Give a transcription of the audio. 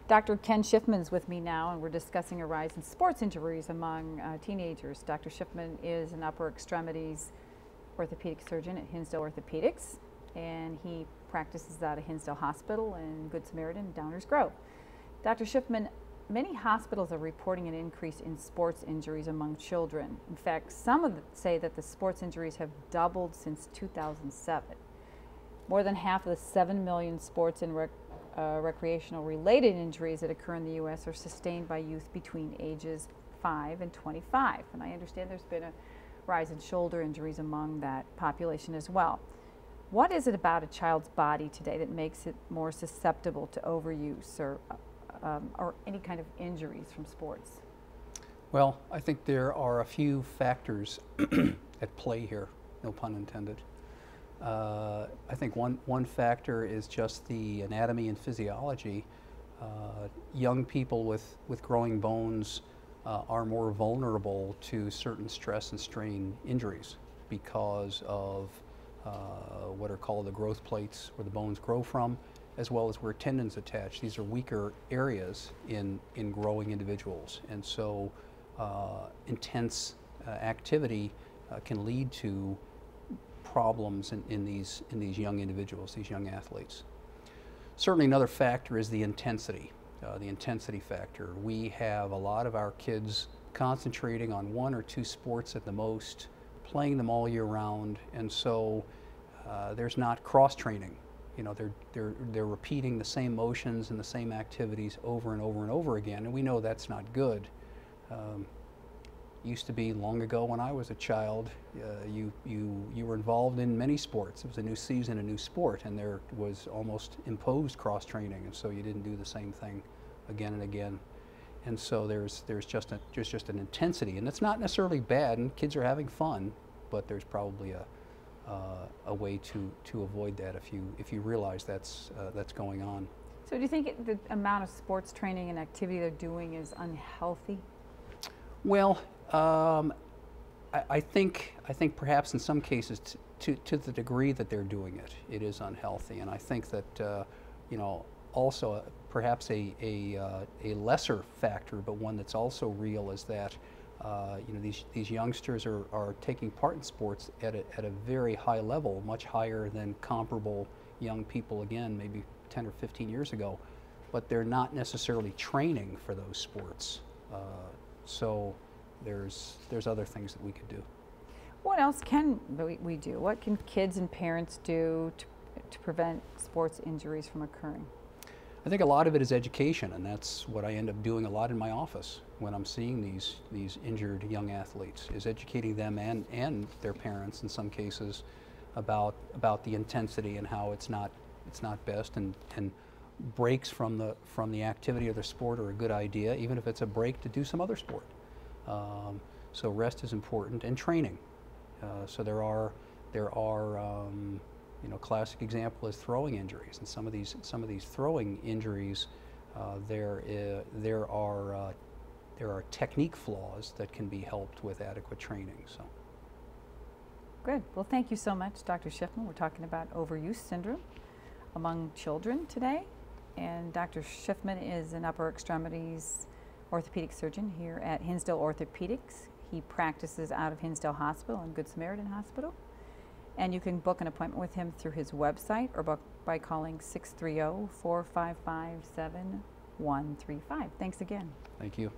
Dr. Ken Schiffman is with me now, and we're discussing a rise in sports injuries among teenagers. Dr. Schiffman is an upper extremities orthopedic surgeon at Hinsdale Orthopedics, and he practices out of Hinsdale Hospital and Good Samaritan, Downers Grove. Dr. Schiffman, many hospitals are reporting an increase in sports injuries among children. In fact, some say that the sports injuries have doubled since 2007. More than half of the 7 million sports and recreational related injuries that occur in the U.S. are sustained by youth between ages 5 and 25. And I understand there's been a rise in shoulder injuries among that population as well. What is it about a child's body today that makes it more susceptible to overuse or any kind of injuries from sports? Well, I think there are a few factors at play here, no pun intended. I think one factor is just the anatomy and physiology. Young people with growing bones are more vulnerable to certain stress and strain injuries because of what are called the growth plates, where the bones grow from, as well as where tendons attach. These are weaker areas in growing individuals, and so intense activity can lead to problems in these young individuals, these young athletes. Certainly another factor is the intensity factor. We have a lot of our kids concentrating on one or two sports at the most, playing them all year round, and so there's not cross-training. You know, they're repeating the same motions and the same activities over and over and over again, and we know that's not good. Used to be long ago when I was a child, you were involved in many sports. It was a new season, a new sport, and there was almost imposed cross-training, and so you didn't do the same thing again and again. And so there's just an intensity, and it's not necessarily bad, and kids are having fun, but there's probably a way to avoid that if you realize that's going on. So do you think the amount of sports training and activity they're doing is unhealthy? Well, I think perhaps in some cases to the degree that they're doing it, it is unhealthy, and I think that you know, also perhaps a lesser factor, but one that's also real, is that you know, these youngsters are taking part in sports at a very high level, much higher than comparable young people, again, maybe 10 or 15 years ago, but they're not necessarily training for those sports. So there's other things that we could do. What else can we do? What can kids and parents do to prevent sports injuries from occurring? I think a lot of it is education, and that's what I end up doing a lot in my office when I'm seeing these injured young athletes, is educating them and their parents in some cases about the intensity and how it's not best, and breaks from the activity of the sport are a good idea, even if it's a break to do some other sport. So rest is important, and training. So there are you know, classic example is throwing injuries, and some of these throwing injuries, there are technique flaws that can be helped with adequate training. So. Good. Well, thank you so much, Dr. Schiffman. We're talking about overuse syndrome among children today, and Dr. Schiffman is an upper extremities orthopedic surgeon here at Hinsdale Orthopedics. He practices out of Hinsdale Hospital and Good Samaritan Hospital. And you can book an appointment with him through his website or by calling 630-455-7135. Thanks again. Thank you.